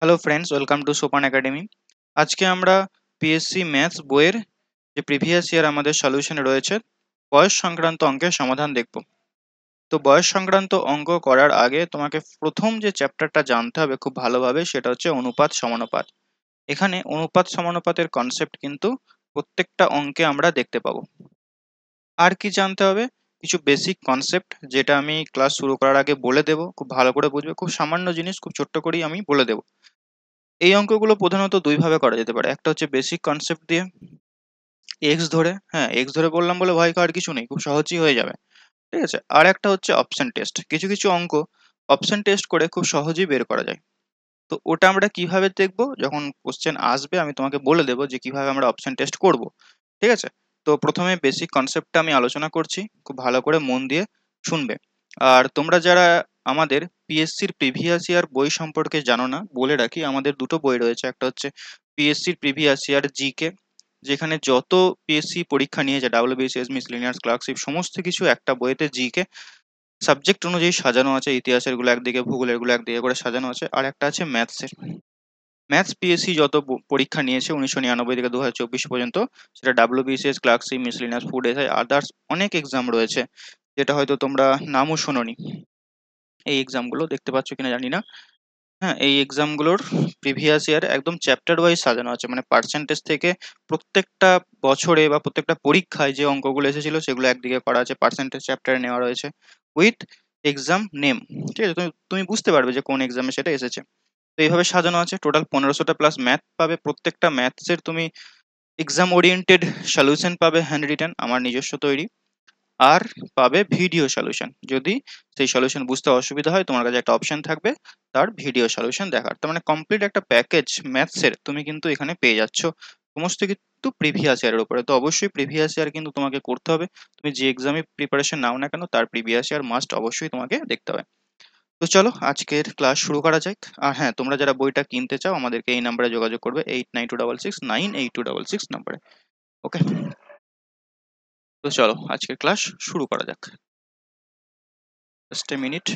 Hello friends, welcome to সোপান academy. আজকে আমরা পিএসসি ম্যাথস বইয়ের যে প্রিভিয়াস ইয়ার আমাদের সলিউশনে রয়েছে বয়স সংক্রান্ত অঙ্কের সমাধান দেখব। তো বয়স সংক্রান্ত অঙ্ক করার আগে তোমাকে প্রথম যে চ্যাপ্টারটা জানতে হবে খুব ভালোভাবে, সেটা হচ্ছে অনুপাত সমানুপাত। এখানে অনুপাত সমানুপাতের কনসেপ্ট কিন্তু প্রত্যেকটা অঙ্কে আমরা দেখতে পাবো। আর কি জানতে হবে? কিছু বেসিক কনসেপ্ট, যেটা আমি ক্লাস শুরু করার আগে বলে দেবো, খুব ভালো করে বুঝবে। খুব সামান্য জিনিস, খুব ছোট্ট করেই আমি বলে দেবো। এই অঙ্কগুলো প্রধানত দুই ভাবে করা যেতে পারে। একটা হচ্ছে বেসিক কনসেপ্ট দিয়ে, এক্স ধরে। হ্যাঁ, এক্স ধরে বললাম বলে ভয় খাওয়ার কিছু নেই, খুব সহজেই হয়ে যাবে। ঠিক আছে। আর একটা হচ্ছে অপশন টেস্ট। কিছু কিছু অঙ্ক অপশন টেস্ট করে খুব সহজেই বের করা যায়। তো ওটা আমরা কিভাবে দেখবো, যখন কোশ্চেন আসবে আমি তোমাকে বলে দেবো যে কিভাবে আমরা অপশন টেস্ট করব। ঠিক আছে। তো প্রথমে বেসিক কনসেপ্টটা আমি আলোচনা করছি, খুব ভালো করে মন দিয়ে শুনবে। আর তোমরা যারা আমাদের পিএসসির প্রিভিয়াস ইয়ার বই সম্পর্কে জানো না, বলে রাখি আমাদের দুটো বই রয়েছে। একটা হচ্ছে পিএসসির প্রিভিয়াস ইয়ার জিকে, যেখানে যত পিএসসি পরীক্ষা নিয়েছে, ডাব্লিউবিসিএস, মিসলেনিয়াস, ক্লার্কশিপ, সমস্ত কিছু একটা বইতে জিকে সাবজেক্ট অনুযায়ী সাজানো আছে। ইতিহাসের গুলো একদিকে, ভূগোলের গুলো একদিকে করে সাজানো আছে। আর একটা আছে ম্যাথসের। ম্যাথস পিএসসি যত পরীক্ষা নিয়েছে 1999 থেকে 2024 পর্যন্ত, সেটা WBCS, clerkship, miscellaneous, food SI, others অনেক এক্সাম রয়েছে, যেটা হয়তো তোমরা নামও শোনোনি। এই এক্সামগুলো দেখতে পাচ্ছ কিনা জানি না। হ্যাঁ, এই এক্সামগুলোর প্রিভিয়াস ইয়ার একদম চ্যাপ্টার ওয়াইজ সাজানো আছে, মানে পার্সেন্টেজ থেকে প্রত্যেকটা বছরে বা প্রত্যেকটা পরীক্ষায় যে অঙ্কগুলো এসেছিল সেগুলো একদিকে করা আছে, পার্সেন্টেজ চ্যাপ্টারে নেওয়া রয়েছে উইথ এক্সাম নেম। ঠিক আছে, তুমি তুমি বুঝতে পারবে যে কোন এক্সামে সেটা এসেছে। তো এইভাবে সাজানো আছে। টোটাল 1500টা প্লাস ম্যাথ পাবে। প্রত্যেকটা ম্যাথসের তুমি এক্সাম ওরিয়েন্টেড সলিউশন পাবে, হ্যান্ড রিটেন, আমার নিজস্ব তৈরি। আর পাবে ভিডিও সলিউশন। যদি সেই সলিউশন বুঝতে অসুবিধা হয়, তোমার কাছে একটা অপশন থাকবে তার ভিডিও সলিউশন দেখার। তার মানে কমপ্লিট একটা প্যাকেজ ম্যাথসের তুমি কিন্তু এখানে পেয়ে যাচ্ছ, সমস্ত কিন্তু প্রিভিয়াস ইয়ারের উপরে। তো অবশ্যই প্রিভিয়াস ইয়ার কিন্তু তোমাকে করতে হবে। তুমি যে এক্সামে প্রিপারেশন নাও না কেন, তার প্রিভিয়াস ইয়ার মাস্ট অবশ্যই তোমাকে দেখতে হবে। তো চলো আজকের ক্লাস শুরু করা যাক। আর হ্যাঁ, তোমরা যারা বইটা কিনতে চাও আমাদেরকে এই নাম্বারে যোগাযোগ করবে, 8926698266 নাম্বারে। ওকে, তো চলো আজকের ক্লাস শুরু করা যাক। Just a minute.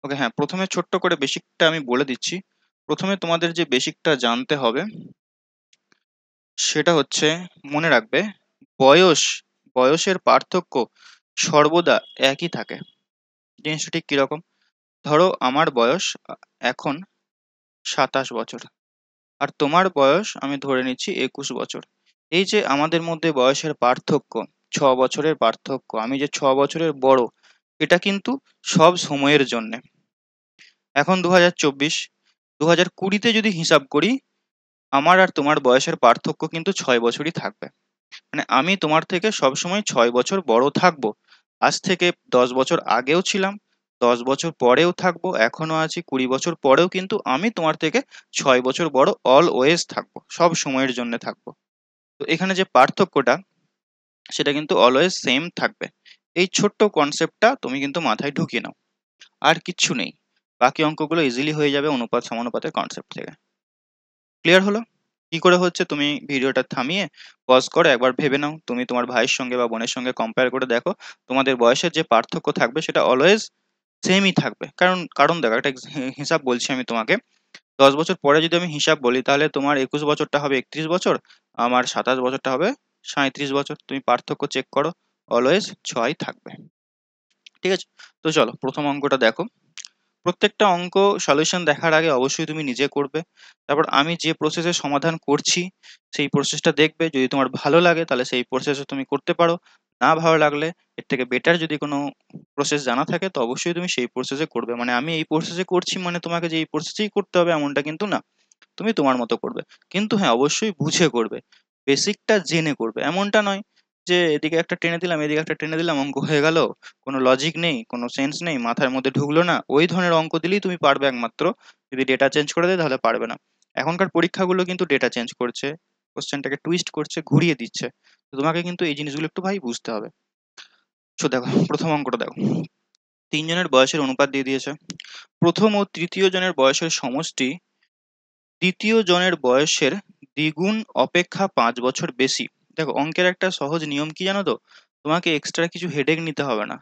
ওকে, হ্যাঁ, প্রথমে ছোট্ট করে বেসিকটা আমি বলে দিচ্ছি। প্রথমে তোমাদের যে বেসিকটা জানতে হবে সেটা হচ্ছে, মনে রাখবে, বয়স বয়সের পার্থক্য সর্বদা একই থাকে। জিনিসটা ঠিক কিরকম? ধরো আমার বয়স এখন 27 বছর, আর তোমার বয়স আমি ধরে নিচ্ছি 21 বছর। এই যে আমাদের মধ্যে বয়সের পার্থক্য, 6 বছরের পার্থক্য, আমি যে 6 বছরের বড়, এটা কিন্তু সব সময়ের জন্য। এখন 2024, 2020-তে যদি হিসাব করি, আমার আর তোমার বয়সের পার্থক্য কিন্তু 6 বছরই থাকবে। মানে আমি তোমার থেকে সবসময় 6 বছর বড় থাকবো। আজ থেকে 10 বছর আগেও ছিলাম, 10 বছর পরেও থাকবো, এখনো আছি, 20 বছর পরেও কিন্তু আমি তোমার থেকে 6 বছর বড় অলওয়েজ থাকবো, সব সময়ের জন্য থাকবো। তো এখানে যে পার্থক্যটা, সেটা কিন্তু অলওয়েজ সেম থাকবে। এই ছোট্ট কনসেপ্টটা তুমি কিন্তু মাথায় ঢুকিয়ে নাও, আর কিচ্ছু নেই। বাকি অঙ্কগুলো ইজিলি হয়ে যাবে অনুপাত সমানুপাতের কনসেপ্ট থেকে। ক্লিয়ার হলো? কি করে হচ্ছে তুমি ভিডিওটা থামিয়ে পজ করে একবার ভেবে নাও, তুমি তোমার ভাইয়ের সঙ্গে বা বোনের সঙ্গে কম্পেয়ার করে দেখো, তোমাদের বয়সের যে পার্থক্য থাকবে সেটা অলওয়েজ সেমই থাকবে। কারণ কারণ দেখো, একটা হিসাব বলছি আমি তোমাকে। 10 বছর পরে যদি আমি হিসাব বলি, তাহলে তোমার 21 বছরটা হবে 31 বছর, আমার 27 বছরটা হবে 37 বছর। তুমি পার্থক্য চেক করো, অলওয়েজ 6 থাকবে। ঠিক আছে। তো চলো প্রথম অঙ্কটা দেখো। প্রত্যেকটা অঙ্ক সলিউশন দেখার আগে অবশ্যই তুমি নিজে করবে, তারপর আমি যে প্রসেসে সমাধান করছি সেই প্রসেসটা দেখবে। যদি তোমার ভালো লাগে তাহলে সেই প্রসেসে তুমি করতে পারো, না ভালো লাগলে এর থেকে বেটার যদি কোনো প্রসেস জানা থাকে তো অবশ্যই তুমি সেই প্রসেসে করবে। মানে আমি এই প্রসেসে করছি মানে তোমাকে যে এই প্রসেসেই করতে হবে এমনটা কিন্তু না, তুমি তোমার মতো করবে। কিন্তু হ্যাঁ, অবশ্যই বুঝে করবে, বেসিকটা জেনে করবে। এমনটা নয় যে এদিকে একটা টেনে দিলাম এদিকে একটা টেনে দিলাম অঙ্ক হয়ে গেল, কোনো লজিক নেই, কোনো সেন্স নেই, মাথার মধ্যে ঢুকলো না, ওই ধরনের অঙ্ক দিলেই তুমি পারবে একমাত্র। যদি ডেটা চেঞ্জ করে দেয় তাহলে পারবে না। এখনকার পরীক্ষাগুলো কিন্তু ডেটা চেঞ্জ করছে, কোশ্চেনটাকে টুইস্ট করছে, ঘুরিয়ে দিচ্ছে। তো তোমাকে কিন্তু এই জিনিসগুলো একটু ভাই বুঝতে হবে। তো দেখো প্রথম অঙ্কটা দেখো। তিনজনের বয়সের অনুপাত দিয়ে দিয়েছে। প্রথম ও তৃতীয় জনের বয়সের সমষ্টি দ্বিতীয় জনের বয়সের দ্বিগুণ অপেক্ষা 5 বছর বেশি। দেখো অঙ্কের একটা সহজ নিয়ম কি জানো তো, তোমাকে এক্সট্রা কিছু হেডেক নিতে হবে না,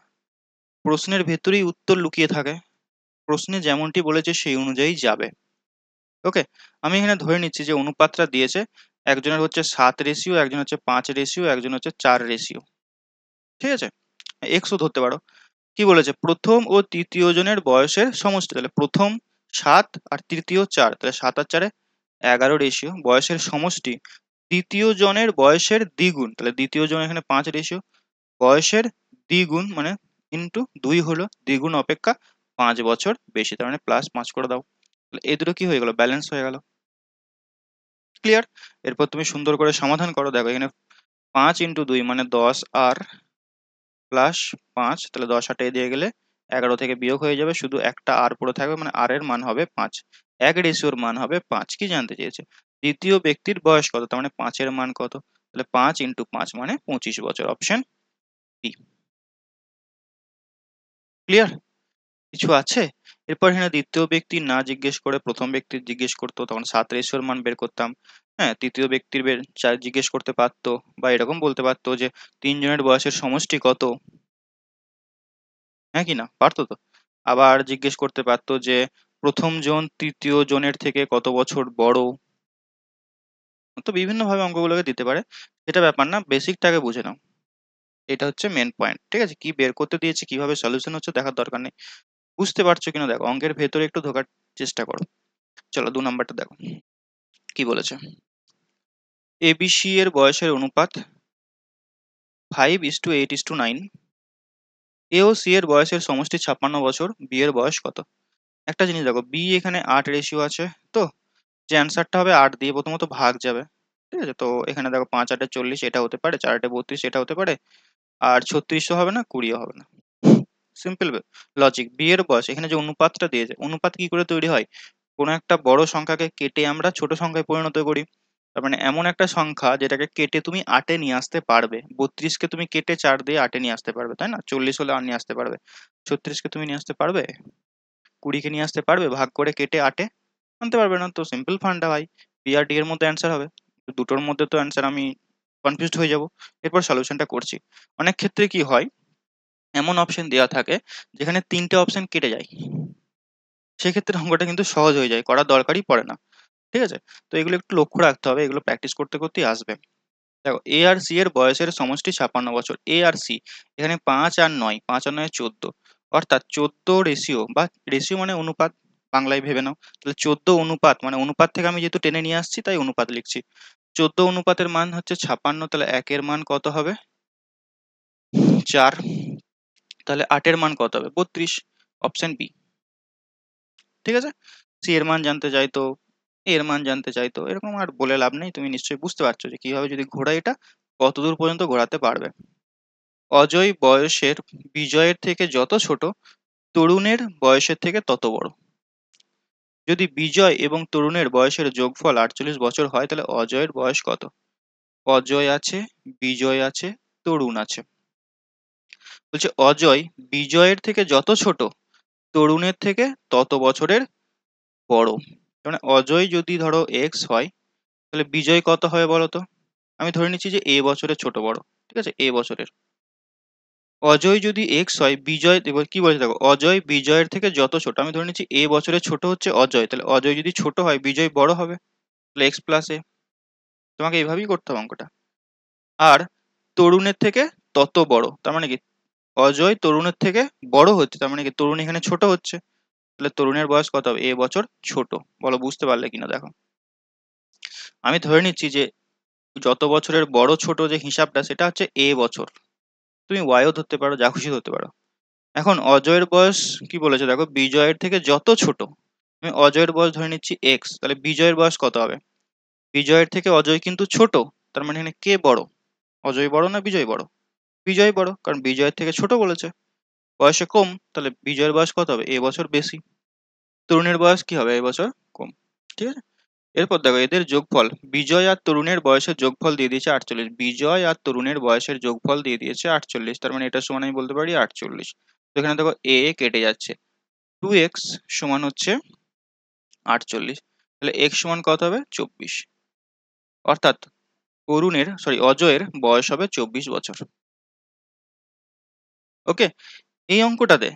প্রশ্নের ভেতরেই উত্তর লুকিয়ে থাকে। প্রশ্নে যেমনটি বলেছে সেই অনুযায়ী যাবে। ওকে, আমি এখানে ধরে নিচ্ছি যে অনুপাতটা দিয়েছে, একজনের হচ্ছে 7 রেশিও, একজন হচ্ছে 5 রেশিও, একজন হচ্ছে 4 রেশিও। ঠিক আছে, এক্সও ধরতে পারো। কি বলেছে, প্রথম ও তৃতীয় জনের বয়সের সমষ্টি, তাহলে প্রথম 7 আর তৃতীয় 4, তাহলে 7 আর 4 11 রেশিও বয়সের সমষ্টি, তৃতীয় জনের বয়সের দ্বিগুণ, তাহলে দ্বিতীয় জন এখানে 5 রেশিও, বয়সের দ্বিগুণ মানে ইন্টু 2 হলো, দ্বিগুণ অপেক্ষা 5 বছর বেশি, তার মানে +5 করে দাও। তাহলে এই দুটো কি হয়ে গেল, ব্যালেন্স হয়ে গেল। ক্লিয়ার? এরপর তুমি সুন্দর করে সমাধান করো। দেখো এখানে 5 × 2 মানে 10 আর +5, তাহলে 10 8 দিয়ে গেলে 11 থেকে বিয়োগ হয়ে যাবে, শুধু একটা আর পড়ে থাকবে, মানে আর এর মান হবে 5, 1 রেশিওর মান হবে 5। কি জানতে চেয়েছে, দ্বিতীয় ব্যক্তির বয়স কত, তার মানে 5 এর মান কত, তাহলে 5 × 5 মানে 25 বছর, অপশন বি। ক্লিয়ার? কিছু আছে? এরপর এখানে দ্বিতীয় ব্যক্তি না জিজ্ঞেস করে প্রথম ব্যক্তির জিজ্ঞেস করতো, তখন 7 রেশিওর মান বের করতাম। হ্যাঁ, তৃতীয় ব্যক্তির জিজ্ঞেস করতে পারতো, বা এরকম বলতে পারতো যে 3 জনের বয়সের সমষ্টি কত, হ্যাঁ কি না, পারতো তো। আবার জিজ্ঞেস করতে পারতো যে প্রথম জন তৃতীয় জনের থেকে কত বছর বড়। তো বিভিন্ন ভাবে অঙ্কগুলোকে দিতে পারে, সেটা ব্যাপার না, বেসিকটাকে বুঝে নাও। এটা হচ্ছে মেন পয়েন্ট। ঠিক আছে, কি বের করতে দিয়েছে, কিভাবে সলিউশন হচ্ছে দেখার দরকার নেই, বুঝতে পারছো কিনা দেখো, অঙ্কের ভেতরে একটু ঢোকার চেষ্টা করো। চলো 2 নাম্বারটা দেখো কি বলেছে। এবিসি এর বয়সের অনুপাত 5:8:9। এ ও সি এর বয়সের সমষ্টি 56 বছর, বি এর বয়স কত? একটা জিনিস দেখো, বি এখানে 8 রেশিও আছে, তো যে অ্যান্সারটা হবে 8 দিয়ে প্রথমত ভাগ যাবে। ঠিক আছে, তো এখানে দেখো 5 × 8 = 40, এটা হতে পারে, 4 × 8 = 32, এটা হতে পারে, আর 36 হবে না, 20 হবে না। Simple logic. বি এর বয়স, এখানে যে অনুপাতটা দিয়েছে, অনুপাত কি করে তৈরি হয়, কোনো একটা বড় সংখ্যাকে কেটে আমরা ছোট সংখ্যায় পরিণত করি। তার মানে এমন একটা সংখ্যা যেটাকে কেটে তুমি 8-এ নিয়ে আসতে পারবে। 32কে তুমি কেটে 4 দিয়ে 8-এ নিয়ে আসতে পারবে, তাই না? 40 হলে আর নিয়ে আসতে পারবে। 36কে তুমি নিয়ে আসতে পারবে, 20কে নিয়ে আসতে পারবে ভাগ করে কেটে 8-এ? আনতে পারবে না। তো সিম্পল ফান্ডা ভাই, বি আর ডি এর মধ্যে অ্যান্সার হবে। দুটোর মধ্যে তো অ্যান্সার আমি কনফিউজড হয়ে যাব। এরপর সলিউশনটা করছি। অনেক ক্ষেত্রে কি হয়, এমন অপশন দেওয়া থাকে যেখানে 3টে অপশন কেটে যায়, সেক্ষেত্রে অঙ্কটা কিন্তু সহজ হয়ে যায়, করার দরকারই পড়ে না। ঠিক আছে, তো এগুলো একটু লক্ষ্য রাখতে হবে, এগুলো প্র্যাকটিস করতে করতেই আসবে। দেখো, এ আর সি এর বয়সের সমষ্টি 56 বছর। এ আর সি, এখানে 5 আর 9, 5 আর 9 14, অর্থাৎ 14 রেশিও, বা রেশিও মানে অনুপাত, বাংলায় ভেবে নাও। তাহলে 14 অনুপাত মানে অনুপাত থেকে আমি যেহেতু টেনে নিয়ে আসছি তাই অনুপাত লিখছি। 14 অনুপাতের মান হচ্ছে 56, তাহলে 1-এর মান কত হবে, 4। তাহলে 8-এর মান কত হবে, 32, অপশন বি। ঠিক আছে, সি এর মান জানতে চাইতো, এ এর মান জানতে চাইতো, এরকম আর বলে লাভ নেই, তুমি নিশ্চয়ই বুঝতে পারছো যে কিভাবে যদি ঘোরায় এটা কতদূর পর্যন্ত ঘোরাতে পারবে। অজয় বয়সের বিজয়ের থেকে যত ছোট, তরুণের বয়সের থেকে তত বড়। যদি বিজয় এবং তরুণের বয়সের যোগফল 48 বছর হয়, তাহলে অজয়ের বয়স কত? অজয় আছে, বিজয় আছে, তরুণ আছে। বলছে অজয় বিজয়ের থেকে যত ছোট, তরুণের থেকে তত বছরের বড়। মানে অজয় যদি ধরো এক্স হয়, তাহলে বিজয় কত হবে বলো তো? আমি ধরে নিচ্ছি যে এ বছরের ছোট বড়, ঠিক আছে, এ বছরের। অজয় যদি এক্স হয়, বিজয় এবার কি বলছে দেখো, অজয় বিজয়ের থেকে যত ছোট, আমি ধরে নিচ্ছি এ বছরের ছোট হচ্ছে অজয়, তাহলে অজয় যদি ছোট হয় বিজয় বড় হবে, তাহলে x+a। তোমাকে এইভাবেই করতে হবে অঙ্কটা। আর তরুণের থেকে তত বড়, তার মানে কি অজয় তরুণের থেকে বড় হচ্ছে, তার মানে কি তরুণ এখানে ছোট হচ্ছে, তাহলে তরুণের বয়স কত হবে, এ বছর ছোট। বলো বুঝতে পারলে কিনা দেখো। আমি ধরে নিচ্ছি যে যত বছরের বড় ছোট যে হিসাবটা, সেটা হচ্ছে এ বছর। তুমি ওয়াইও ধরতে পারো, যা খুশি ধরতে পারো। এখন অজয়ের বয়স কি বলেছে দেখো, বিজয়ের থেকে যত ছোট, আমি অজয়ের বয়স ধরে নিচ্ছি এক্স, তাহলে বিজয়ের বয়স কত হবে, বিজয়ের থেকে অজয় কিন্তু ছোট, তার মানে এখানে কে বড়, অজয় বড় না বিজয় বড়? বিজয় বড়, কারণ বিজয়ের থেকে ছোট বলেছে, বয়সে কম, তাহলে বিজয়ের বয়স কত হবে, এ বছর বেশি। তরুণের বয়স কি হবে, এ বছর কম। ঠিক আছে, এরপর দেখো এদের যোগফল, বিজয় আর তরুণের বয়সের যোগফল দিয়ে দিয়েছে 48, বিজয় আর তরুণের বয়সের যোগফল দিয়ে দিয়েছে 48, তার মানে এটা সমান আমি বলতে পারি 48। তো এখানে দেখো এ কেটে যাচ্ছে, 2x সমান হচ্ছে 48, তাহলে x সমান কত হবে, 24। অর্থাৎ অজয়ের বয়স হবে 24 বছর। ওকে, এই অঙ্কটাতে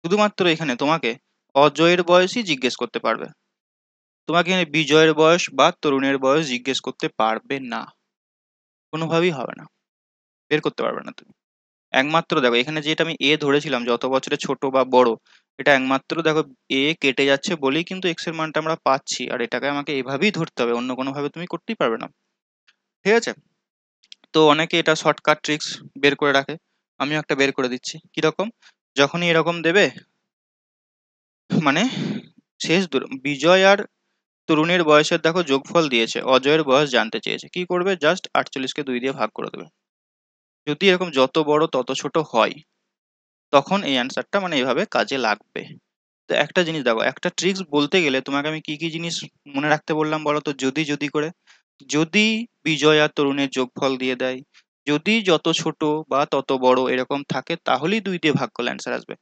শুধুমাত্র এখানে তোমাকে অজয়ের বয়সই জিজ্ঞেস করতে পারবে। তোমাকে এখানে বিজয়ের বয়স বা তরুণের বয়স জিজ্ঞেস করতে পারবে না, কোনোভাবেই হবে না, বের করতে পারবে না তুমি। একমাত্র দেখো এখানে যেটা আমি এ ধরেছিলাম যত বছরে ছোট বা বড়, এটা একমাত্র দেখো এ কেটে যাচ্ছে বলেই কিন্তু এক্স এর মানটা আমরা পাচ্ছি, আর এটাকে আমাকে এভাবেই ধরতে হবে, অন্য কোনো ভাবে তুমি করতেই পারবে না। ঠিক আছে? তো অনেকে এটা শর্টকাট ট্রিক্স বের করে রাখে, আমিও একটা বের করে দিচ্ছি। কিরকম? যখনই এরকম দেবে, মানে বিজয় আর তরুণের বয়সের দেখো যোগফল দিয়েছে, অজয়ের বয়স জানতে চেয়েছে, কি করবে? জাস্ট 48কে 2 দিয়ে ভাগ করে দেবে। যদি এরকম যত বড় তত ছোট হয়, তখন এই অ্যান্সারটা মানে এইভাবে কাজে লাগবে। তো একটা জিনিস দেখো, একটা ট্রিক্স বলতে গেলে তোমাকে আমি কি কি জিনিস মনে রাখতে বললাম বলো তো? যদি যদি করে, যদি বিজয় আর তরুণের যোগফল দিয়ে দেয়, যদি যত ছোট বা তত বড় এরকম থাকে, তাহলেই 2 দিয়ে ভাগ করলে অ্যান্সার আসবে।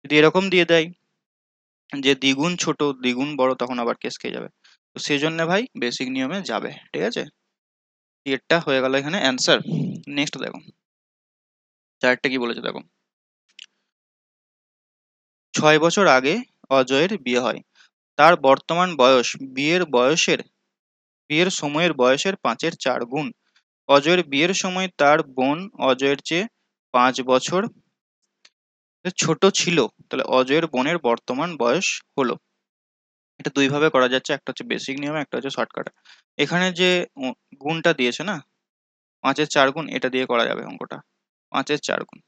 যদি এরকম দিয়ে দেয় যে দ্বিগুণ ছোট দ্বিগুণ বড়, তখন আবার কেস খেয়ে যাবে। তো সেই জন্য ভাই বেসিক নিয়মে যাবে। ঠিক আছে? এটা হয়ে গেল এখানে অ্যান্সার। নেক্সট দেখো, চারটা কি বলেছে দেখো। 6 বছর আগে অজয়ের বিয়ে হয়, তার বর্তমান বয়স বিয়ের সময়ের বয়সের 5/4 গুণ। অজয়ের বিয়ের সময় তার বোন অজয়ের চেয়ে 5 বছর ছোট ছিল, তাহলে অজয়ের বোনের বর্তমান বয়স হলো। এটা দুই ভাবে করা যাচ্ছে, একটা হচ্ছে বেসিক নিয়মে, একটা হচ্ছে শর্টকাট। এখানে যে গুণটা দিয়েছে না, 5/4 গুণ, এটা দিয়ে করা যাবে অঙ্কটা। 5/4 গুণ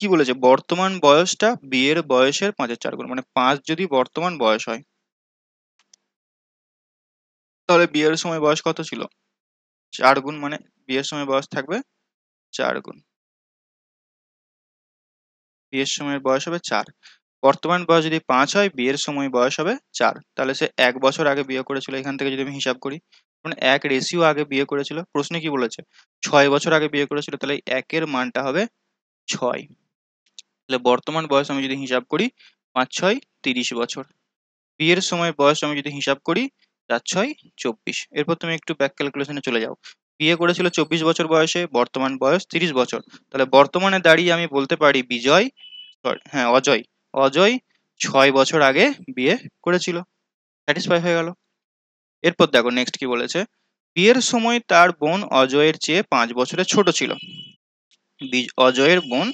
কি বলেছে? বর্তমান বয়সটা বিয়ের বয়সের 5/4 গুণ, মানে 5 যদি বর্তমান বয়স হয়, তাহলে বিয়ের সময় বয়স কত ছিল? 4 গুণ, মানে বিয়ের সময় বয়স থাকবে 4 গুণ। বিয়ের সময়ের বয়স হবে 4। বর্তমান বয়স যদি 5 হয়, বিয়ের সময় বয়স হবে 4, তাহলে সে 1 বছর আগে বিয়ে করেছিল। এখান থেকে যদি আমি হিসাব করি, মানে 1 রেশিও আগে বিয়ে করেছিল। প্রশ্নে কি বলেছে? 6 বছর আগে বিয়ে করেছিল, তাহলে 1-এর মানটা হবে 6। তাহলে বর্তমান বয়স আমি যদি হিসাব করি, 5 6 30 বছর। বিয়ের সময় বয়স আমি যদি হিসাব করি, 4 6 24। এরপর তুমি একটু ব্যাক ক্যালকুলেশনে চলে যাও। বিয়ে করেছিল 24 বছর বয়সে, বর্তমান বয়স 30 বছর, তাহলে বর্তমানে দাঁড়িয়ে আমি বলতে পারি হ্যাঁ অজয়, অজয় 6 বছর আগে বিয়ে করেছিল। স্যাটিসফাই হয়ে গেল। এরপর দেখো নেক্সট কি বলেছে। বিয়ের সময় তার বোন অজয়ের চেয়ে 5 বছরের ছোট ছিল। অজয়ের বোন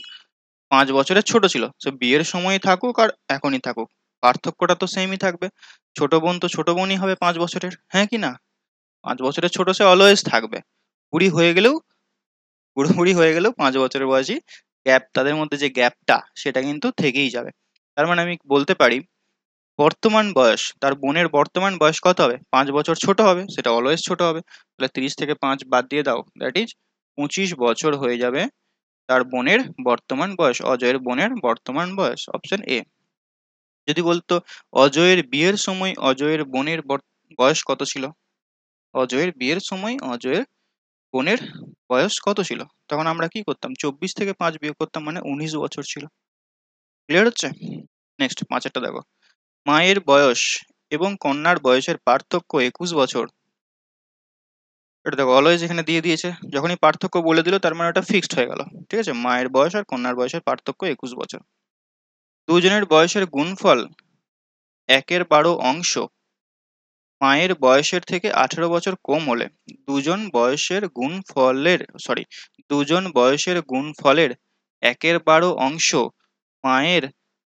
5 বছরের ছোট ছিল, সে বিয়ের সময় থাকুক আর এখনই থাকুক, পার্থক্যটা তো সেমই থাকবে। ছোট বোন তো ছোট বোনই হবে 5 বছরের, হ্যাঁ কি না? 5 বছরের ছোট সে অলওয়েজ থাকবে। বুড়ি হয়ে গেলেও বুড়ি হয়ে গেলেও 5 বছরের বয়সী গ্যাপ, তাদের মধ্যে যে গ্যাপটা সেটা কিন্তু থেকেই যাবে। তার মানে আমি বলতে পারি বর্তমান বয়স, তার বোনের বর্তমান বয়স কত হবে? 5 বছর ছোট হবে, সেটা অলওয়েজ ছোট হবে। তাহলে 30 থেকে 5 বাদ দিয়ে দাও, দ্যাট ইজ 25 বছর হয়ে যাবে তার বোনের বর্তমান বয়স, অজয়ের বোনের বর্তমান বয়স, অপশন এ। যদি বলতো অজয়ের বিয়ের সময় অজয়ের বোনের বয়স কত ছিল, অজয়ের বিয়ের সময় অজয়ের বোনের বয়স কত ছিল, তখন আমরা কি করতাম? 24 থেকে 5 বিয়োগ করতাম, মানে 19 বছর ছিল। ক্লিয়ার হচ্ছে? নেক্সট 5-এরটা দেখো। মায়ের বয়স এবং কন্যার বয়সের পার্থক্য 21 বছর। এটা দেখো অলওয়েজ এখানে দিয়ে দিয়েছে, যখনই পার্থক্য বলে দিল তার মানে ওটা ফিক্সড হয়ে গেল। ঠিক আছে? মায়ের বয়স আর কন্যার বয়সের পার্থক্য 21 বছর। দুজনের বয়সের গুণফল 1/12 মায়ের বয়সের থেকে 18 বছর কম হলে দুজন বয়সের গুণফলের 1/12 মায়ের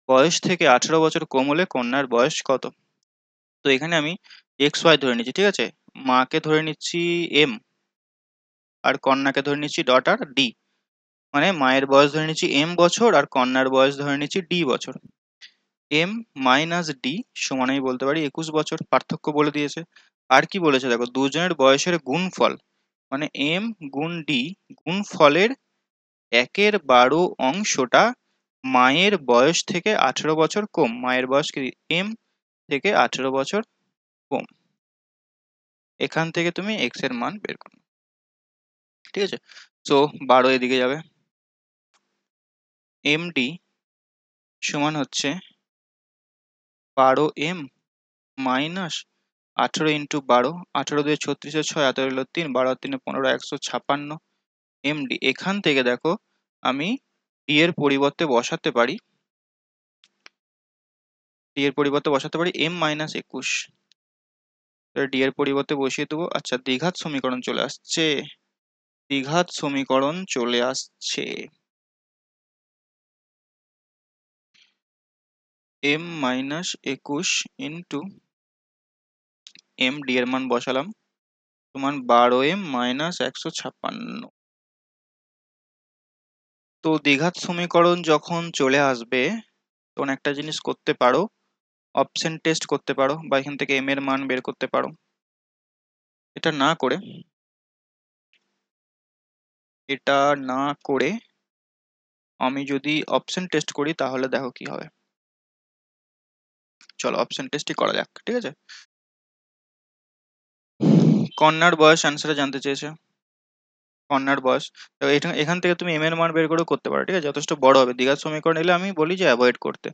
বয়স থেকে 18 বছর কম হলে কন্যার বয়স কত? তো এখানে আমি XY ধরে নিচ্ছি, ঠিক আছে? মাকে ধরে নিচ্ছি M, আর কন্যাকে ধরে নিচ্ছি ডট আর D। মানে মায়ের বয়স ধরে নিচ্ছি M বছর, আর কন্যার বয়স ধরে নিচ্ছি D বছর। M মাইনাস ডি সমান আমি বলতে পারি 21 বছর, পার্থক্য বলে দিয়েছে। আর কি বলেছে দেখো, দুজনের বয়সের গুণফল, মানে M গুণ ডি গুণফলের 1/12 মায়ের বয়স থেকে 18 বছর কম। মায়ের বয়স কি? M থেকে 18 বছর কম। এখান থেকে তুমি x এর মান বের করো। ঠিক আছে? সো 12 এদিকে যাবে, MD সমান হচ্ছে 12M মাইনাস 18 × 12, 18 × 2 = 36, 6, 18 হলো 3, 12 আর 3 15, 156 MD। এখান থেকে দেখো আমি ডি এর পরিবর্তে বসাতে পারি ডি এর পরিবর্তে বসাতে পারি m মাইনাস 21, ডি এর পরিবর্তে বসিয়ে দেবো। আচ্ছা, দ্বিঘাত সমীকরণ চলে আসছে, দ্বিঘাত সমীকরণ চলে আসছে। m minus 21 into m, D এর মান বসালাম, সমান 12m মাইনাস 156। তো দ্বিঘাত সমীকরণ যখন চলে আসবে তখন একটা জিনিস করতে পারো, অপশন টেস্ট করতে পারো, বা এখান থেকে m এর মান বের করতে পারো। এটা না করে, এটা না করে আমি যদি অপশন টেস্ট করি তাহলে দেখো কি হবে। চলো অপশন টেস্টই করা যাক, ঠিক আছে। কন্যার বয়স অ্যান্সারে জানতে চেয়েছে, কন্যার বয়স। তো এখান থেকে তুমি m এর মান বের করে করতে পারো, ঠিক আছে, যথেষ্ট বড় হবে। দ্বিঘাত সমীকরণ এলে আমি বলি যে অ্যাভয়েড করতে।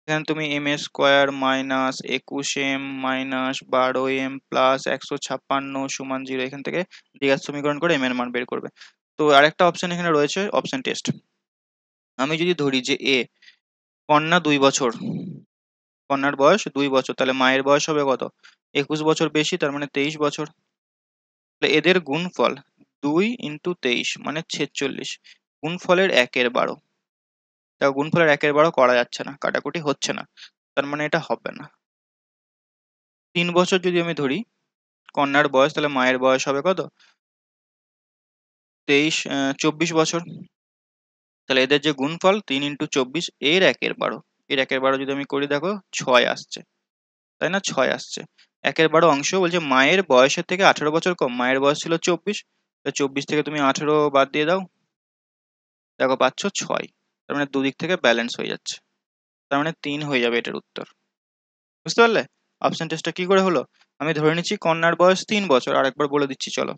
এখানে তুমি m square minus 21m minus 12m plus 156 সমান 0, এখান থেকে দ্বিঘাত সমীকরণ করে m এর মান বের করবে। তো আরেকটা অপশন এখানে রয়েছে, অপশন টেস্ট। আমি যদি ধরি যে কন্যা 2 বছর, কন্যার বয়স 2 বছর, তাহলে মায়ের বয়স হবে কত? 21 বছর বেশি, তার মানে 23 বছর। তাহলে এদের গুণফল 2 × 23 মানে 46, গুণফলের 1/12। দেখো গুণফলের 1/12 করা যাচ্ছে না, কাটাকুটি হচ্ছে না, তার মানে এটা হবে না। 3 বছর যদি আমি ধরি কন্যার বয়স, তাহলে মায়ের বয়স হবে কত? 24 বছর। তাহলে এদের যে গুণফল 3 × 24 এর 1/12, এর 1/12 যদি আমি করি দেখো 6 আসছে, তাই না? 6 আসছে। 1/12 অংশ বলছে মায়ের বয়সের থেকে 18 বছর কম, মায়ের বয়স ছিল 24, 24 থেকে তুমি 18 বাদ দিয়ে দাও, দেখো পাচ্ছ 6। তার মানে দুদিক থেকে ব্যালেন্স হয়ে যাচ্ছে, তার মানে 3 হয়ে যাবে এটার উত্তর। বুঝতে পারলে অপশন টেস্টটা কি করে হলো? আমি ধরে নিচ্ছি কন্যার বয়স 3 বছর, আরেকবার বলে দিচ্ছি চলো।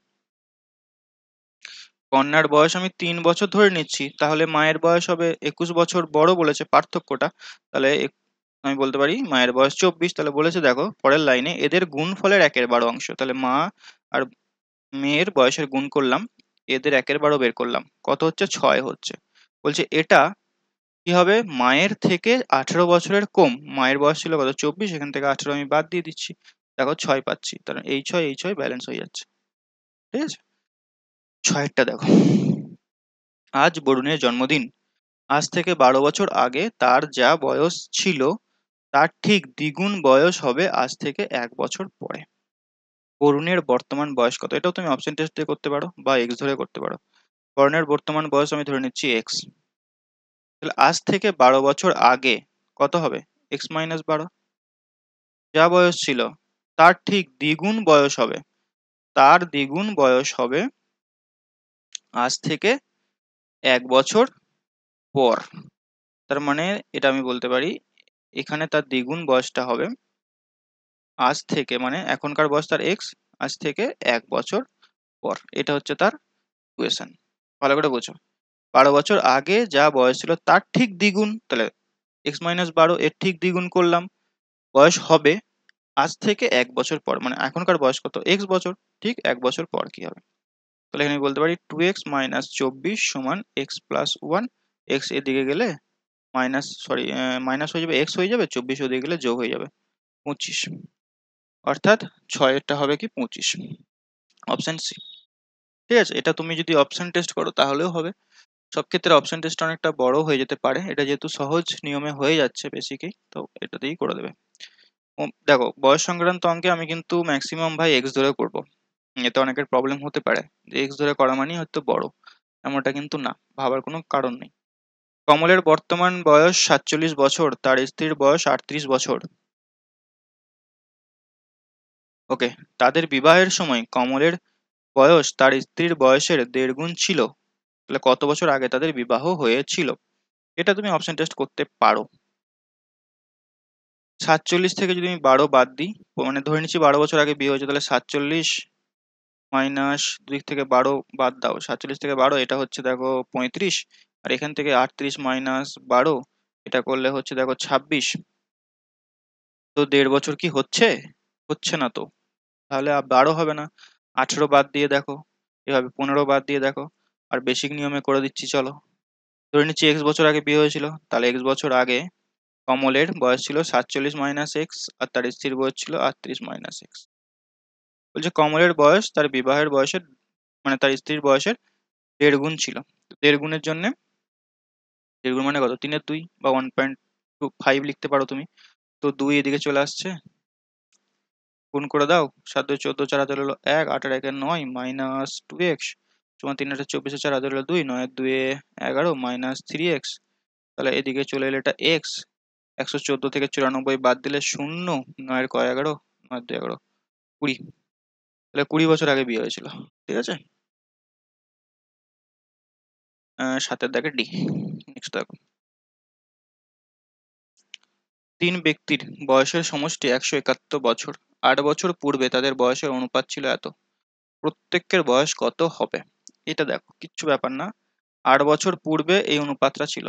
কন্যার বয়স আমি 3 বছর ধরে নিচ্ছি, তাহলে মায়ের বয়স হবে 21 বছর, বড় বলেছে পার্থক্যটা। তাহলে আমি বলতে পারি মায়ের বয়স 24। তাহলে বলেছে দেখো পরের লাইনে এদের গুণফলের 1/12 অংশ, তাহলে মা আর মেয়ের বয়সের গুণ করলাম, এদের 1/12 বের করলাম, কত হচ্ছে? 6 হচ্ছে। বলছে এটা কি হবে? মায়ের থেকে 18 বছরের কম, মায়ের বয়স ছিল কত? 24, এখান থেকে 18 আমি বাদ দিয়ে দিচ্ছি, দেখো 6 পাচ্ছি, তাহলে এই 6 এই 6 ব্যালেন্স হয়ে যাচ্ছে, ঠিক আছে। 6এরটা দেখো, আজ বরুণের জন্মদিন। আজ থেকে 12 বছর আগে তার যা বয়স ছিল তার ঠিক দ্বিগুণ বয়স হবে আজ থেকে 1 বছর পরে। বরুণের বর্তমান বয়স কত? এটাও তুমি অপশন টেস্ট দিয়ে করতে পারো বা এক্স ধরে করতে পারো। বরুণের বর্তমান বয়স আমি ধরে নিচ্ছি এক্স, তাহলে আজ থেকে 12 বছর আগে কত হবে? x-12, যা বয়স ছিল তার ঠিক দ্বিগুণ বয়স হবে, তার দ্বিগুণ বয়স হবে আজ থেকে 1 বছর পর। তার মানে এটা আমি বলতে পারি এখানে তার দ্বিগুণ বয়সটা হবে আজ থেকে, মানে এখনকার বয়স তার এক্স, আজ থেকে 1 বছর পর। এটা হচ্ছে তার ইকুয়েশন, ভালো করে বোঝো। 12 বছর আগে যা বয়স ছিল তার ঠিক দ্বিগুণ, তাহলে x-12 এর ঠিক দ্বিগুণ করলাম, বয়স হবে আজ থেকে 1 বছর পর, মানে এখনকার বয়স কত? এক্স বছর, ঠিক 1 বছর পর কি হবে? তাহলে এখানে বলতে পারি 2x-24 সমান x+1, এক্স এদিকে গেলে মাইনাস হয়ে যাবে, এক্স হয়ে যাবে, 24 ওদিকে গেলে যোগ হয়ে যাবে 25, অর্থাৎ 6এরটা হবে কি 25, অপশন সি। ঠিক আছে, এটা তুমি যদি অপশন টেস্ট করো তাহলেও হবে। সব ক্ষেত্রে অপশন টেস্ট অনেকটা বড় হয়ে যেতে পারে, এটা যেহেতু সহজ নিয়মে হয়ে যাচ্ছে বেসিকই, তো এটাতেই করে দেবে। দেখো বয়স সংক্রান্ত অঙ্কে আমি কিন্তু ম্যাক্সিমাম ভাই এক্স ধরে করব, এতে অনেকের প্রবলেম হতে পারে যে এক্স ধরে করা মানেই হয়তো বড়, এমনটা কিন্তু না, ভাবার কোনো কারণ নেই। কমলের বর্তমান বয়স 47 বছর, তার স্ত্রীর বয়স 38 বছর। ওকে, তাদের বিবাহের সময় কমলের বয়স তার স্ত্রীর বয়সের 1.5 গুণ ছিল, তাহলে কত বছর আগে তাদের বিবাহ হয়েছিল? এটা তুমি অপশন টেস্ট করতে পারো। 47 থেকে যদি আমি 12 বাদ দিই, মানে ধরে নিচ্ছি 12 বছর আগে বিয়ে হয়েছে, তাহলে 47 মাইনাস 2 থেকে 12 বাদ দাও, 47 থেকে 12 এটা হচ্ছে দেখো 35, আর এখান থেকে 38 মাইনাস 12 এটা করলে হচ্ছে দেখো 26। তো 1.5 বছর কি হচ্ছে? হচ্ছে না তো, তাহলে 12 হবে না, 18 বাদ দিয়ে দেখো, এভাবে 15 বাদ দিয়ে দেখো, আর বেসিক নিয়মে করে দিচ্ছি চলো। ধরে নিচ্ছি x বছর আগে বিয়ে হয়েছিল, তাহলে x বছর আগে কমলের বয়স ছিল 47 মাইনাস এক্স, আর তার স্ত্রীর বয়স ছিল 38 মাইনাস এক্স। বলছে কমলের বয়স তার বিবাহের বয়সের মানে তার স্ত্রীর বয়সের 1.5 গুণ ছিল। 1.5 গুণের জন্য 1.5 গুণ মানে কত, 3/2 বা 1.25 লিখতে পারো তুমি। তো 2 এদিকে চলে আসছে, গুণ করে দাও। 7 2 14, 4 হাতে হলো 1, 8 আর 1 9 মাইনাস 2x সমান 3 8 24, 4 হাতে হলো 2, 9 2 11 মাইনাস 3x। তাহলে এদিকে চলে এলো এটা x। 114 থেকে 94 বাদ দিলে 0, 9 কয় 11, 9 2 11, 20। তাহলে 20 বছর আগে বিয়ে হয়েছিল। ঠিক আছে, 7-এর দাগে ডি। নেক্সট দেখো, 3 ব্যক্তির বয়সের সমষ্টি 171 বছর। 8 বছর পূর্বে তাদের বয়সের অনুপাত ছিল এত, প্রত্যেকের বয়স কত হবে? এটা দেখো কিচ্ছু ব্যাপার না, 8 বছর পূর্বে এই অনুপাতটা ছিল।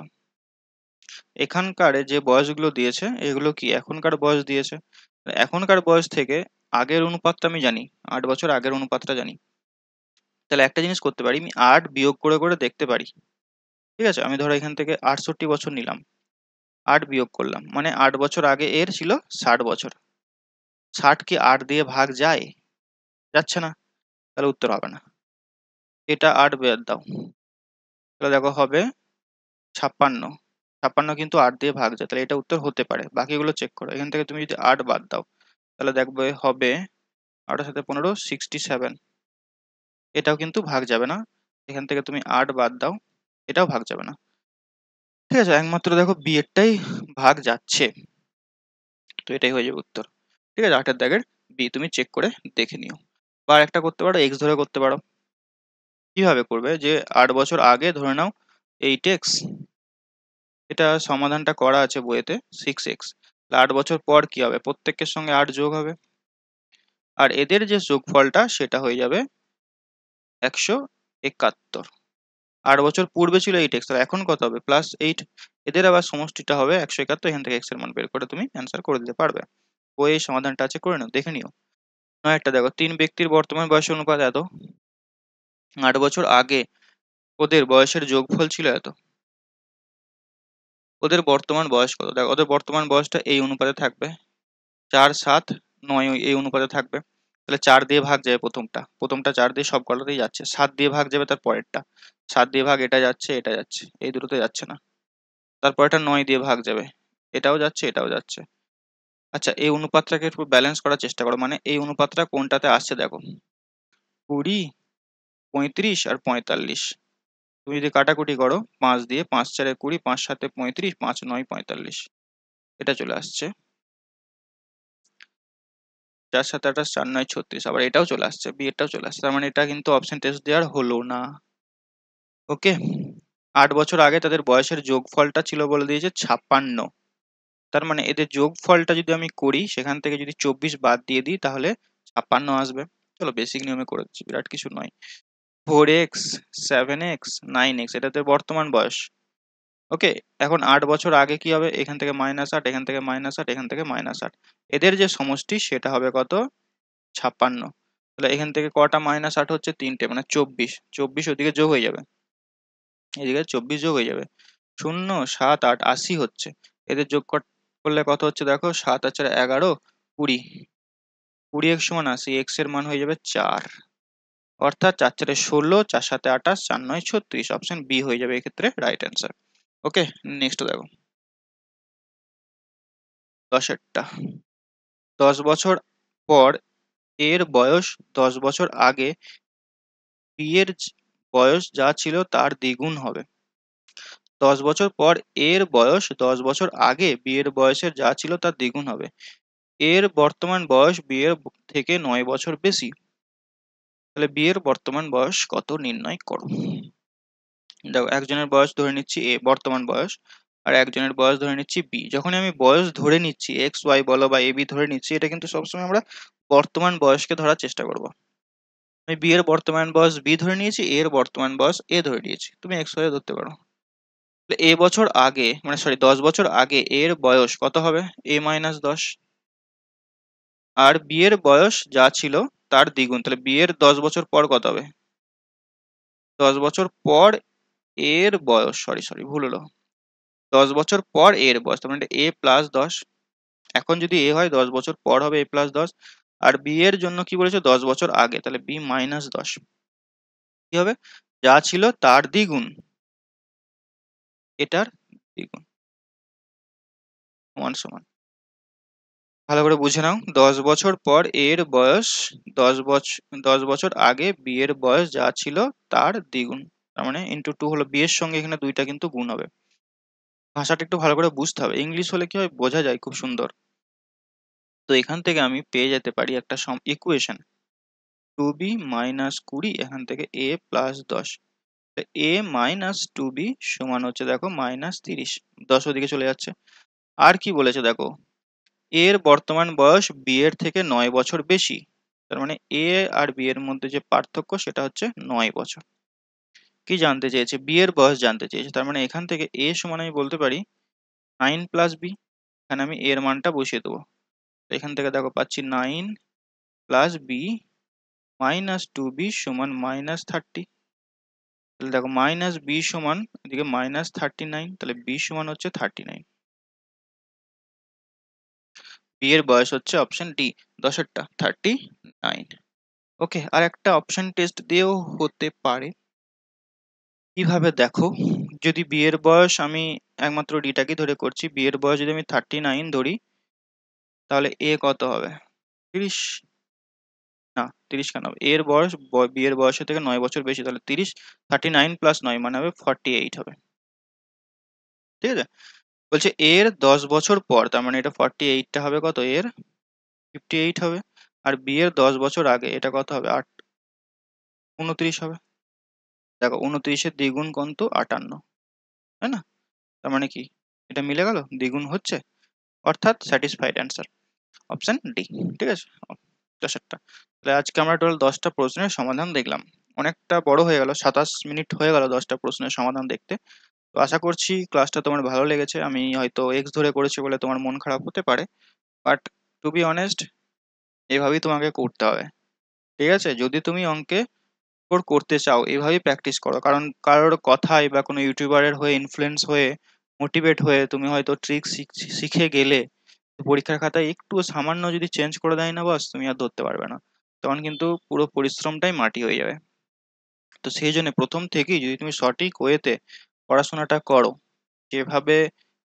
এখানকার যে বয়সগুলো দিয়েছে এগুলো কি এখনকার বয়স দিয়েছে। এখনকার বয়স থেকে আগের অনুপাতটা আমি জানি, 8 বছর আগের অনুপাতটা জানি। তাহলে একটা জিনিস করতে পারি, আমি 8 বিয়োগ করে করে দেখতে পারি। ঠিক আছে, আমি ধরো এখান থেকে 68 বছর নিলাম, 8 বিয়োগ করলাম, মানে 8 বছর আগে এর ছিল 60 বছর। 60 কি 8 দিয়ে ভাগ যায়? যাচ্ছে না, তাহলে উত্তর হবে না। এটা 8 বাদ দাও, তাহলে দেখো হবে 56। 56 কিন্তু 8 দিয়ে ভাগ যায়, তাহলে এটা উত্তর হতে পারে। বাকিগুলো চেক করো, এখান থেকে তুমি যদি 8 বাদ দাও তাহলে দেখবে হবে 8 7 15 67। এটাও কিন্তু ভাগ যাবে না, এখান থেকে তুমি 8 বাদ দাও, এটাও ভাগ যাবে না। ঠিক আছে, একমাত্র দেখো বি এরটাই ভাগ যাচ্ছে, তো এটাই হয়ে যাবে উত্তর। ঠিক আছে, 8-এর দাগের বি তুমি চেক করে দেখে নিও। বা একটা করতে পারো, এক্স ধরে করতে পারো। কিভাবে করবে, যে 8 বছর আগে ধরে নাও 8x, এটা সমাধানটা করা আছে বইয়েতে 6x। 8 বছর পর কি হবে, প্রত্যেকের সঙ্গে 8 যোগ হবে, আর এদের যে যোগফলটা সেটা হয়ে যাবে 171। 8 বছর পূর্বে ছিল 8x, তাহলে এখন কত হবে, +8। এদের আবার সমষ্টিটা হবে 171, এখান থেকে x এর মান বের করে তুমি অ্যান্সার করে দিতে পারবে। বইয়ে সমাধানটা আছে, করে নাও, দেখে নিও। নয় একটা দেখো, 3 ব্যক্তির বর্তমান বয়সের অনুপাত এত, 8 বছর আগে ওদের বয়সের যোগফল ছিল এত। ওদের বর্তমান বয়স কত, দেখো ওদের বর্তমান বয়সটা এই অনুপাতে থাকবে, 4 7 9 এই অনুপাতে থাকবে। তাহলে 4 দিয়ে ভাগ যাবে, প্রথমটা 4 দিয়ে সব কটাতেই যাচ্ছে, 7 দিয়ে ভাগ যাবে তার পরেরটা, 7 দিয়ে ভাগ এটা যাচ্ছে এটা যাচ্ছে, এই দুটোতে যাচ্ছে না। তারপরটা 9 দিয়ে ভাগ যাবে, এটাও যাচ্ছে এটাও যাচ্ছে। আচ্ছা, এই অনুপাতটাকে একটু ব্যালেন্স করার চেষ্টা করো, মানে এই অনুপাতটা কোনটাতে আসছে দেখো, 20 35 আর 45। তুমি যদি কাটাকুটি করো 5 দিয়ে, 5 4 20, 5 7 35, 5 9 45, এটা চলে আসছে। 4 7 28, 4 9 36, আবার এটাও চলে আসছে, বি এটাও চলে আসছে। তার মানে এটা কিন্তু অপশন টেস্ট দেওয়ার হলো না। ওকে, 8 বছর আগে তাদের বয়সের যোগফলটা ছিল বলে দিয়েছে 56। তার মানে এদের যোগফলটা যদি আমি করি, সেখান থেকে যদি 24 বাদ দিয়ে দিই তাহলে 56 আসবে। চলো বেসিক নিয়মে করে দিচ্ছি, বিরাট কিছু নয়। 4x 7x 9x এটাতে বর্তমান বয়স। ওকে, এখন 8 বছর আগে কি হবে, এখান থেকে -8, এখান থেকে -8, এখান থেকে -8, এদের যে সমষ্টি সেটা হবে কত, 56। তাহলে এখান থেকে কটা -8 হচ্ছে, 3টে, মানে 24। 24 ওদিকে যোগ হয়ে যাবে, এদিকে 24 যোগ হয়ে যাবে, 0 7 8 80 হচ্ছে। এদের যোগ করলে কত হচ্ছে দেখো, 7 আর 4 11 20, 20x সমান 80, x এর মান হয়ে যাবে 4। অর্থাৎ 4 4 16, 4 7 28, 4 9 36, অপশন বি হয়ে যাবে এক্ষেত্রে রাইট অ্যান্সার। ওকে, নেক্সট দেখো 10-এরটা। 10 বছর পর এর বয়স 10 বছর আগে বিয়ের বয়স যা ছিল তার দ্বিগুণ হবে। 10 বছর পর এর বয়স 10 বছর আগে বিয়ের বয়সের যা ছিল তার দ্বিগুণ হবে। এর বর্তমান বয়স বিয়ের থেকে 9 বছর বেশি। তাহলে বিয়ের বর্তমান বয়স কত নির্ণয় করো। দেখো, একজনের বয়স ধরে নিচ্ছি এ বর্তমান বয়স, আর একজনের বয়স ধরে নিচ্ছি বি। যখন আমি বয়স ধরে নিচ্ছি, এক্স ওয়াই বলো বা এ বি ধরে নিচ্ছি, এটা কিন্তু সবসময় আমরা বর্তমান বয়সকে ধরার চেষ্টা করব। আমি বি এর বর্তমান বয়স বি ধরে নিয়েছি, এর বর্তমান বয়স এ ধরে নিয়েছি, তুমি এক্স ওয়াই ধরতে পারো। এ বছর আগে, মানে সরি 10 বছর আগে এর বয়স কত হবে, a-10। আর বি এর বয়স যা ছিল তার দ্বিগুণ, তাহলে বি এর 10 বছর পর কত হবে, 10 বছর পর এর বয়স, সরি ভুল হলো, 10 বছর পর এর বয়স, তার মানে a প্লাস 10। এখন যদি a হয় 10 বছর পর হবে a প্লাস 10, আর b এর জন্য কি বলেছে 10 বছর আগে, তাহলে b মাইনাস 10 কি হবে, যা ছিল তার দ্বিগুণ, এটার দ্বিগুণ, সমান সমান। ভালো করে বুঝে নাও, 10 বছর পর এর বয়স 10 বছর আগে বি এর বয়স যা ছিল তার দ্বিগুণ, তার মানে ইন্টু 2 হলো, বি এর সঙ্গে এখানে দুইটা কিন্তু গুণ হবে। ভাষাটা একটু ভালো করে বুঝতে হবে, ইংলিশ হলে কি হয় বোঝা যায় খুব সুন্দর। তো এখান থেকে আমি পেয়ে যেতে পারি একটা ইকুয়েশন, 2b মাইনাস 20, এখান থেকে a plus 10, a minus 2b সমান হচ্ছে দেখো মাইনাস 30, 10 ওদিকে চলে যাচ্ছে। আর কি বলেছে দেখো, এর বর্তমান বয়স বি এর থেকে 9 বছর বেশি, তার মানে এ আর বি এর মধ্যে যে পার্থক্য সেটা হচ্ছে 9 বছর। কি জানতে চেয়েছে, বি এর বয়স জানতে চেয়েছে, তার মানে এখান থেকে এ সমান আমি বলতে পারি 9 প্লাস বি, এখানে আমি এর মানটা বসিয়ে দেবো। এখান থেকে দেখো পাচ্ছি 9 প্লাস বি মাইনাস 2b সমান মাইনাস 30, তাহলে দেখো মাইনাস বি সমান এদিকে মাইনাস 39, তাহলে বি সমান হচ্ছে 39। বি এর বয়স হচ্ছে অপশন ডি, 10এরটা 39। ওকে, আর একটা অপশন টেস্ট দিয়েও হতে পারে। কিভাবে দেখো, যদি বি এর বয়স আমি একমাত্র ডিটাকে ধরে করছি, বি এর বয়স যদি আমি 39 ধরি, তাহলে এ কত হবে, 30, না 30 কেন হবে, এর বয়স বি এর বয়সের থেকে 9 বছর বেশি, তাহলে 30, 39 প্লাস 9 মানে হবে 48 হবে। ঠিক আছে, বলছে এর 10 বছর পর, তার মানে এটা 48টা হবে কত, এর 58 হবে। আর বি এর 10 বছর আগে এটা কত হবে, 29 হবে। দেখো 29-এর দ্বিগুণ কত, 58, তাই না? তার মানে কি, এটা মিলে গেল, দ্বিগুণ হচ্ছে, অর্থাৎ স্যাটিসফাইড অ্যান্সার অপশন ডি। ঠিক আছে, 10টা। তাহলে আজকে আমরা টোটাল 10টা প্রশ্নের সমাধান দেখলাম। অনেকটা বড় হয়ে গেল, 27 মিনিট হয়ে গেল 10টা প্রশ্নের সমাধান দেখতে। তো আশা করছি ক্লাসটা তোমার ভালো লেগেছে। আমি হয়তো এক্স ধরে করেছি বলে তোমার মন খারাপ হতে পারে, বাট টু বি অনেস্ট এভাবেই তোমাকে করতে হবে। ঠিক আছে, যদি তুমি অঙ্কে স্কোর করতে চাও এভাবেই প্র্যাকটিস করো, কারণ কারোর কথায় বা কোনো ইউটিউবারের হয়ে ইনফ্লুয়েন্স হয়ে মোটিভেট হয়ে তুমি হয়তো ট্রিক শিখে গেলে, পরীক্ষার খাতায় একটু সামান্য যদি চেঞ্জ করে দেয় না বস, তুমি আর ধরতে পারবে না, তখন কিন্তু পুরো পরিশ্রমটাই মাটি হয়ে যাবে। তো সেই জন্য প্রথম থেকেই যদি তুমি সঠিক ওয়েতে পড়াশোনাটা করো, যেভাবে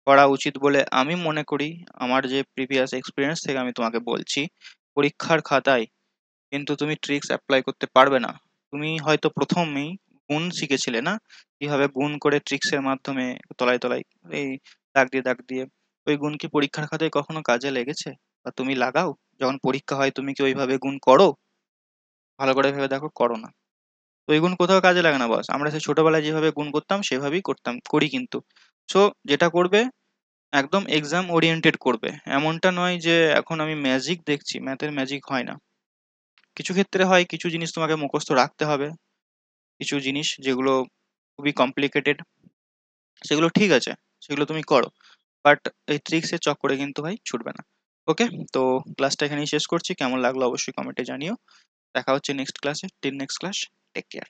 করা উচিত বলে আমি মনে করি, আমার যে প্রিভিয়াস এক্সপিরিয়েন্স থেকে আমি তোমাকে বলছি, পরীক্ষার খাতায় কিন্তু তুমি ট্রিক্স অ্যাপ্লাই করতে পারবে না। তুমি হয়তো প্রথমেই গুণ শিখেছিলে না, কিভাবে গুণ করে ট্রিক্সের মাধ্যমে তলায় তলায় এই দাগ দিয়ে, ওই গুণ কি পরীক্ষার খাতায় কখনো কাজে লেগেছে বা তুমি লাগাও? যখন পরীক্ষা হয় তুমি কি ওইভাবে গুণ করো? ভালো করে ভেবে দেখো, করো না। তো এই গুণ কোথাও কাজে লাগে না বস, আমরা সেই ছোটবেলায় যেভাবে গুণ করতাম সেভাবেই করি কিন্তু। সো যেটা করবে, একদম এক্সাম ওরিয়েন্টেড করবে, এমনটা নয় যে এখন আমি ম্যাজিক দেখছি, ম্যাথের ম্যাজিক হয় না। কিছু ক্ষেত্রে হয়, কিছু জিনিস তোমাকে মুখস্থ রাখতে হবে, কিছু জিনিস যেগুলো খুবই কমপ্লিকেটেড, সেগুলো ঠিক আছে, সেগুলো তুমি করো, বাট এই ট্রিক্সের চক্করে কিন্তু ভাই ছুটবে না। ওকে, তো ক্লাসটা এখানেই শেষ করছি, কেমন লাগলো অবশ্যই কমেন্টে জানিও। দেখা হচ্ছে নেক্সট ক্লাসে, till next class, take care.